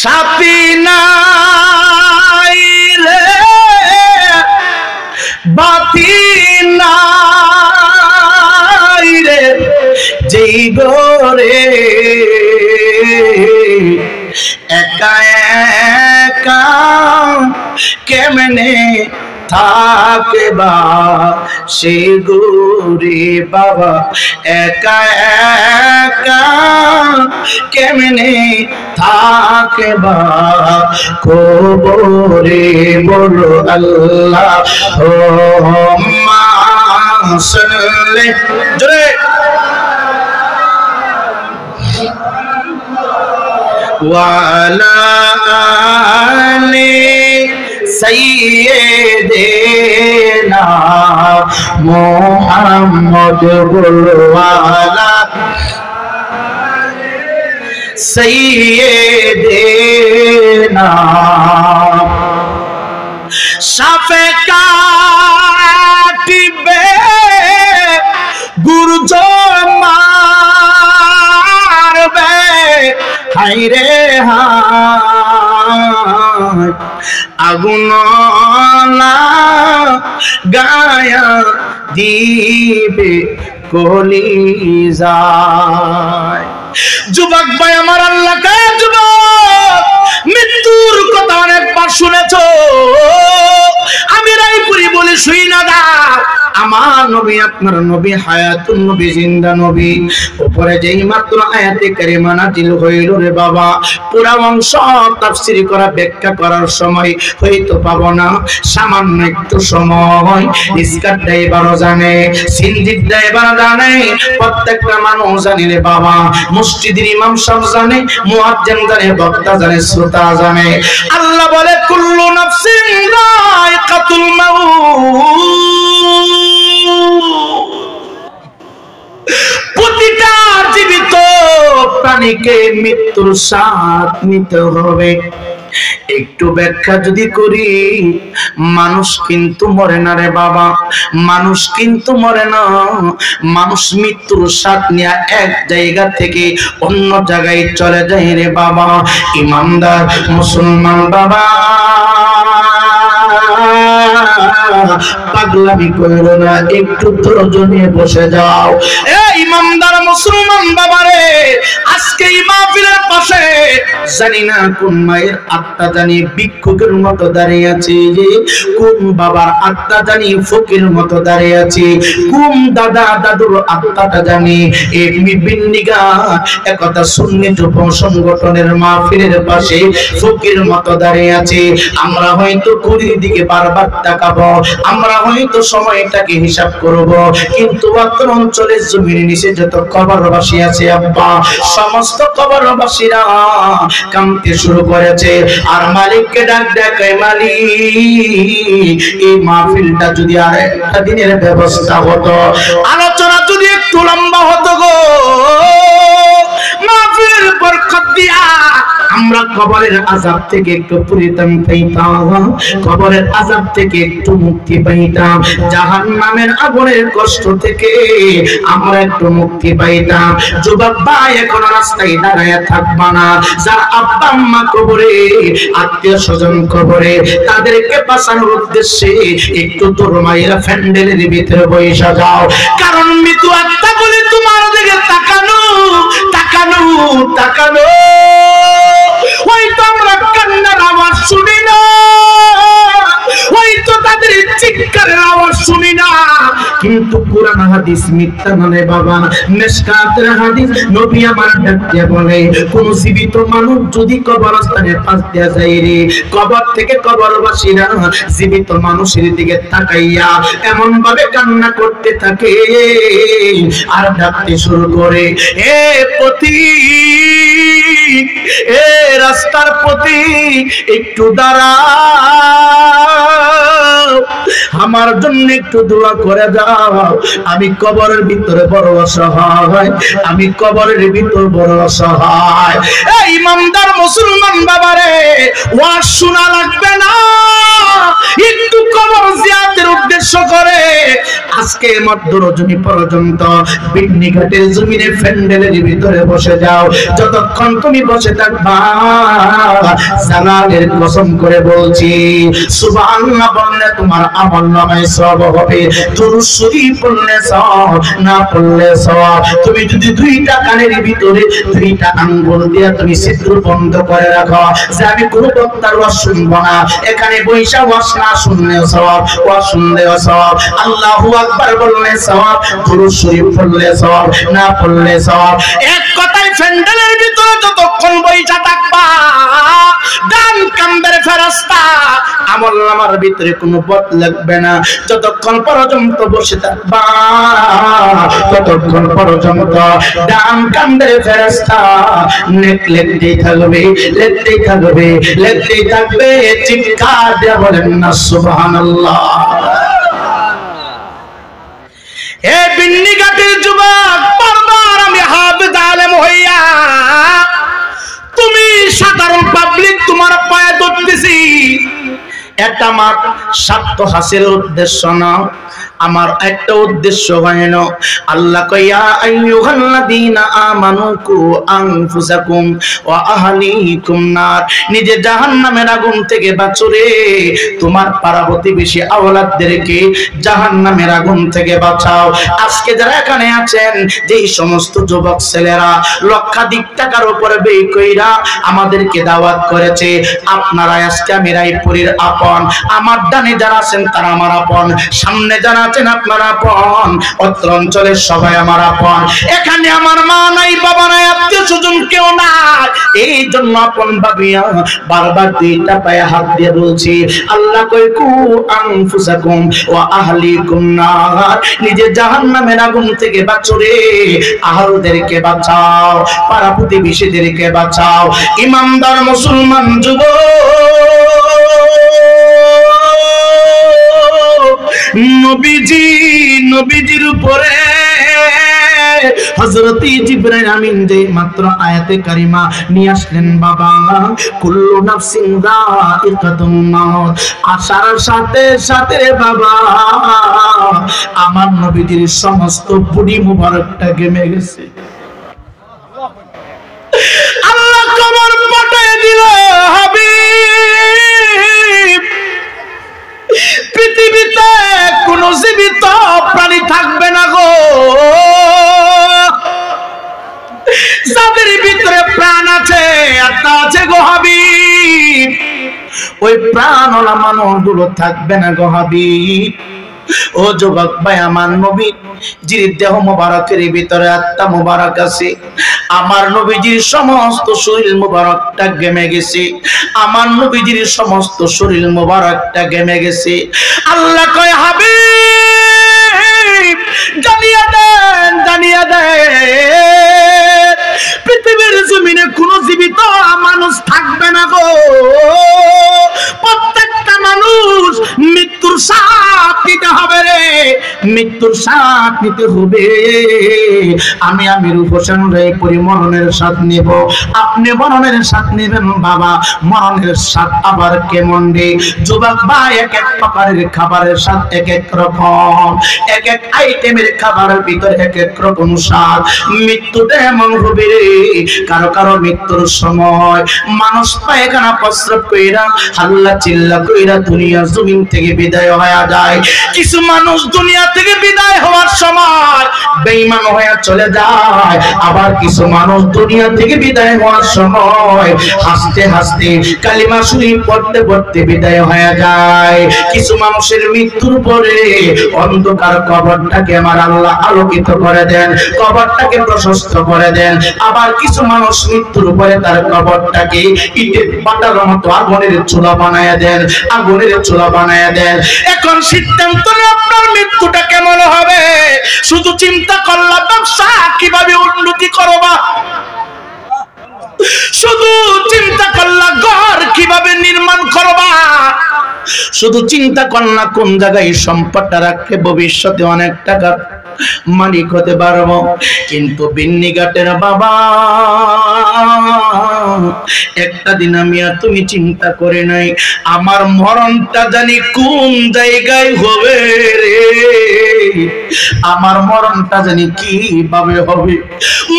সাথী নাই রে বাতি নাই রে যেই ঘরে একা একা কেমনে থাকে বা সে গোরে বাবা, একা একা কেমনে থাকে বা কবরে বলো আল্লাহ সাল্লি জোরে ওয়ালা আলি সাইয়্যিদিনা মুহাম্মদ ওয়ালা সাইয়্যিদিনা সাফে কাটিবে গুরুজ মারবে হাইরে হায় আগুন গায়া দিবে কলিজায়। যুবক ভাই আমার, আল্লাহ কার যুবক, মৃত্যুর কথা অনেকবার শুনেছো, আমি রায়পুরি বলি শুই না দা। আমার নবী আপনার নবী হায়াতুন নবী জিন্দা নবী, উপরে যেই মাত্র আয়াতে কারিমা নাযিল হইল রে বাবা, পুরা অংশ তাফসীর করা ব্যাখ্যা করার সময় হয়তো পাবো না, সামান্য একটু সময়। ইসকার ড্রাইভারও জানে, সিন্দিক ড্রাইভার জানে, প্রত্যেকটা মানুষ জানে রে বাবা, মসজিদের ইমাম সাহেব জানে, মুয়াজ্জিন জানে, বক্তা জানে, শ্রোতা জানে। আল্লাহ বলে কুল্লু নাফসিন যায়কাতুল মাউত, প্রতিটা জীবিত প্রাণীকে মৃত্যুর স্বাদ নিতে হবে। একটু ব্যাখ্যা যদি করি, মানুষ কিন্তু মরে না রে বাবা, মানুষ কিন্তু মরে না। মানুষ মৃত্যুর স্বাদ নিয়ে এক জায়গা থেকে অন্য জায়গায় চলে যায় রে বাবা। ইমানদার মুসলমান বাবা, পাগলামি করো না, একটু ধৈর্য নিয়ে বসে যাও। এই ইমানদার মুসলমান বাবা রে, আজকে এই মাহফিলের পাশে জানি না কোন মায়ের আত্মা জানি ভিক্ষুকের মতো দাঁড়িয়ে আছে, কোন বাবার আত্মা জানি ফকির মতো দাঁড়িয়ে আছে, কোন দাদা দাদুর আত্মাটা জানি এমনি বিন্দিগা একতা সুন্নি যুব সংগঠনের মাহফিলের পাশে ফকির মতো দাঁড়িয়ে আছে। আমরা হয়তো ঘড়ির দিকে বারবার তাকাবো, আমরা হয়তো সময়টাকে হিসাব করব, কিন্তু অত্র অঞ্চলের জমির নিচে যত কবরবাসী আছে আব্বা, সমস্ত কবরবাসীরা কাঁদতে শুরু করেছে আর মালিককে ডাক দেয়, মালিক এই মাহফিলটা যদি আর একটা দিনের ব্যবস্থা হতো, আলোচনা যদি একটু লম্বা হতো গো, মাহফিলের বরকত দিয়া আমরা কবরের আযাব থেকে একটু পরিত্রাণ পাইতাম, কবরের আযাব থেকে একটু মুক্তি পাইতাম, জাহান্নামের আগুনের কষ্ট থেকে আমরা একটু মুক্তি পাইতাম। যুবক ভাই এখন রাস্তায় দাঁড়ায় থাকবা না, যার আব্বা আম্মা কবরে, আত্মীয় স্বজন কবরে, তাদেরকে বাঁচানোর উদ্দেশ্যে একটু তোর মায়েরা প্যান্ডেলের ভিতরে বসে যাও, কারণ মৃত্যু আত্মাগুলি তোমার দিকে তাকানো তাকানো তাকানো। হয়তো আমরা কান্নার আওয়াজ শুনি না, হয়তো তাদের চিৎকারের আওয়াজ শুনি না, কিন্তু কোরআন হাদিস মিথ্যা নয় বাবা। মিশকাতের হাদিস নবী আমার ডাকতে বলে কোন জীবিত মানুষ যদি কবরস্থানে পাশ দেয়া যায় রে, কবর থেকে কবরবাসীরা জীবিত মানুষের দিকে তাকাইয়া এমন ভাবে কান্না করতে থাকে আর ডাকতে শুরু করে, এ পথিক, এ রাস্তার পথিক, একটু দাঁড়াও, আমার জন্য একটু দোয়া করে দাও, আমি কবরের ভিতরে বড় অসহায়, আমি কবরের ভিতর বড় অসহায়। এই ইমানদার মুসলমান বাবারে, ওয়াজ শোনা লাগবে না, একটু কবর জিয়ারতের উদ্দেশ্য করে আজকে মধ্য রজনী পর্যন্ত বিন্নি ঘাটের জমিনে প্যান্ডেলের ভিতরে বসে যাও। যতক্ষণ তুমি বসে থাকবা, জালালের কসম করে বলছি, সুবহানাল্লাহ বললে তোমার আমলনামায় সওয়াব হবে, দুরূদ শরীফ পড়লে সওয়াব, না পড়লে সওয়াব। তুমি যদি দুইটা কানের ভিতরে দুইটা আঙ্গুল দিয়ে তুমি ছিদ্র বন্ধ করে রাখো যে আমি কোনো বক্তার ওয়াজ শুনবো না, এখানে বৈশা ওয়াজ না শুনলেও সওয়াব, ওয়াজ শুনলেও সওয়াব, আল্লাহু আকবার বললে সওয়াব, দুরূদ শরীফ পড়লে সওয়াব, না পড়লে সওয়াব। এক কথায় প্যান্ডেলের ভিতরে যতক্ষণ বৈশা থাকবা, ডান কান্দের ফেরেশতা আমলনামার ভিতরে কোনো বদ লাগবে না। যতক্ষণ পর্যন্ত বসে থাকবা, ততক্ষণ পর্যন্ত ডান কান্দের ফেরেশতা নেক লিখতেই থাকবে, লিখতেই থাকবে, লিখতেই থাকবে। চিৎকার দিয়ে বলেন না সুবহানাল্লাহ। এ বিন্নি ঘাটের যুবক, বারবার আমি হাফেজ আলেম হইয়া তুমি সাধারণ পাবলিক তোমার পায়ে ধরতেছি, এটা আমার স্বার্থ হাসিলের উদ্দেশ্য না, আমার একটা উদ্দেশ্য হয় না। আল্লাহ কইয়া আইয়ুহাল্লাযীনা আমানু কু আনফুসাকুম ওয়া আহলিকুম নার, নিজে জাহান্নামের আগুন থেকে বাঁচো রে, তোমার পাড়া প্রতিবেশী আওলাদদেরকে জাহান্নামের আগুন থেকে বাঁচাও। আজকে যারা এখানে আছেন, যেই সমস্ত যুবক ছেলেরা লক্ষাধিক টাকার উপরে ব্যয় কইরা আমাদেরকে দাওয়াত করেছে, আপনারা আজকে আমি রায়পুরের আপন, আমার ডানে যারা আছেন তারা আমার আপন, সামনে যারা আছেন আপনারা আপন, অত্র অঞ্চলের সবাই আমার আপন। এখানে আমার মা নাই, বাবা নাই, আত্মীয় স্বজন কেউ নাই, এই জন্য আপন ভাবিয়া বারবার দুইটা পায়ে হাত দিয়ে বলছি, আল্লাহ কই কু আনফুসাকুম ওয়া আহলিকুম নার, নিজে জাহান্নামের আগুন থেকে বাঁচো রে, আহলদেরকে বাঁচাও, পাড়া প্রতিবেশীদেরকে বাঁচাও। ইমানদার মুসলমান যুবক, নবীজির উপরে হযরত জিবরাইল আমিন যে মাত্র আয়াতে কারিমা নিয়ে আসলেন, বাবা কুল্লু নাফসিন যায়িকাতুল মাউত, আসার সাথে সাথে বাবা আমার নবীজির সমস্ত বডি মুবারকটা গেমে গেছে। আল্লাহ কবর পাঠিয়ে দিল, হাবিব পৃথিবীতে কোন জীবিত প্রাণী থাকবে না গো, যাদের ভিতরে প্রাণ আছে, আত্মা আছে গো হাবিব, ওই প্রাণওয়ালা মানুষগুলো থাকবে না গো হাবিব। ও যুবক ভাই, আমার নবী যিনি দেহ মোবারকের ভিতরে আত্মা মোবারক আছে, আমার নবীজির সমস্ত শরীর মোবারকটা গেমে গেছে, আমার নবীজির সমস্ত শরীর মোবারকটা গেমে গেছে। আল্লাহ কয় হাবিব জানিয়ে দেন, জানিয়ে দেন, পৃথিবীর জমিনে কোন জীবিত মানুষ থাকবে না গো, প্রত্যেকটা মানুষ মৃত্যুর সাথ নিতে হবে রে, মৃত্যুর সাথ নিতে হবে। আমি আমির হোসেন রায়পুরি মরণের সাথ নেব, আপনি মরণের সাথ নেবেন বাবা। মরণের সাথ আবার কেমন রে যুবক ভাই, এক এক প্রকারের খাবারের সাথ এক এক রকম, এক এক আইটেমের খাবারের ভিতরে এক এক রকম স্বাদ। মৃত্যুটা এমন হবে রে, কারো কারো মৃত্যুর সময় মানুষ পায়খানা প্রস্রাব কইরা হাল্লা চিল্লা কইরা দুনিয়া জমিন থেকে বিদায় হয়ে যায়। কিছু মানুষ দুনিয়া থেকে বিদায় হওয়ার সময় বেঈমান হয়ে চলে যায়, আবার কিছু মানুষ দুনিয়া থেকে বিদায় হওয়ার সময় হাসতে হাসতে কালিমা শরীফ পড়তে পড়তে বিদায় হয়ে যায়। কিছু মানুষের মৃত্যুর পরে অন্ধকার কবরটাকে আমার আল্লাহ আলোকিত করে দেন, কবরটাকে প্রশস্ত করে দেন। আবার কিছু মানুষ মৃত্যুর পরে তার কবরটাকে ইটের পাটার মতো আগুনের চুলা বানায় দেন, আগুনের চুলা বানায় দেন। এখন সিদ্ধান্ত নিয়ে আপনার মৃত্যুটা কেমন হবে? শুধু চিন্তা করলাম ব্যবসা কিভাবে উন্নতি করবা, শুধু চিন্তা করলা ঘর কিভাবে নির্মাণ করবা, শুধু চিন্তা করলা কোন জায়গায় সম্পদটা রাখলে ভবিষ্যতে অনেক টাকা মালিক হতে পারবো। কিন্তু বিন্নিঘাটের বাবা একটা দিন আমি আর তুমি চিন্তা করে নাই আমার মরণটা জানি কোন জায়গায় হবে রে, আমার মরণটা জানি কিভাবে হবে।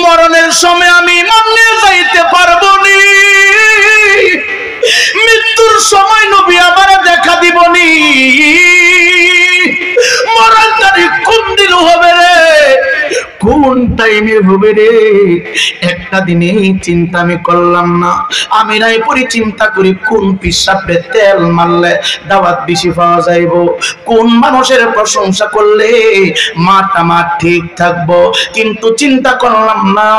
মরণের সময় আমি মরলে যাইতে পারবো নি, মৃত্যুর সময় নবী আমার দেখা দিবনি, মরণ তারিখ কোন দিন হবে রে, কোন টাইমে হবে রে। একটা দিনে চিন্তা আমি করলাম না, আমি নাই পরি চিন্তা করি কোন পিসাবে তেল মারলে দাওয়াত বেশি পাওয়া যাইব, কোন মানুষের প্রশংসা করলে মাটা মা ঠিক থাকবো। কিন্তু চিন্তা করলাম না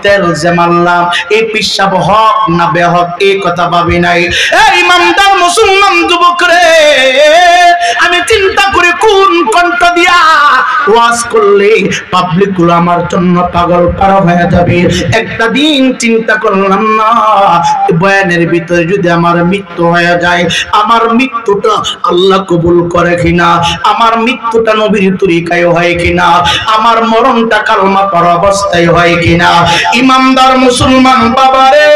তেল যে মারলাম এই পিসাব হক না বেহক এই কথা ভাবি নাই। এই ইমানদার মুসলমান যুবক রে, আমি চিন্তা করি কোন কণ্ঠ দিয়া ওয়াজ করলে পাবলিক গুলো আমার জন্য পাগল পারা হয়ে যাবে। একটা দিন চিন্তা করলাম না বয়ানের ভিতরে যদি আমার মৃত্যু হয়ে যায়, আমার মৃত্যুটা আল্লাহ কবুল করে কিনা, আমার মৃত্যুটা নবীর তরিকায় হয় কিনা, আমার মরণটা কালমা পড়া অবস্থায় হয় কিনা। ইমানদার মুসলমান বাবারে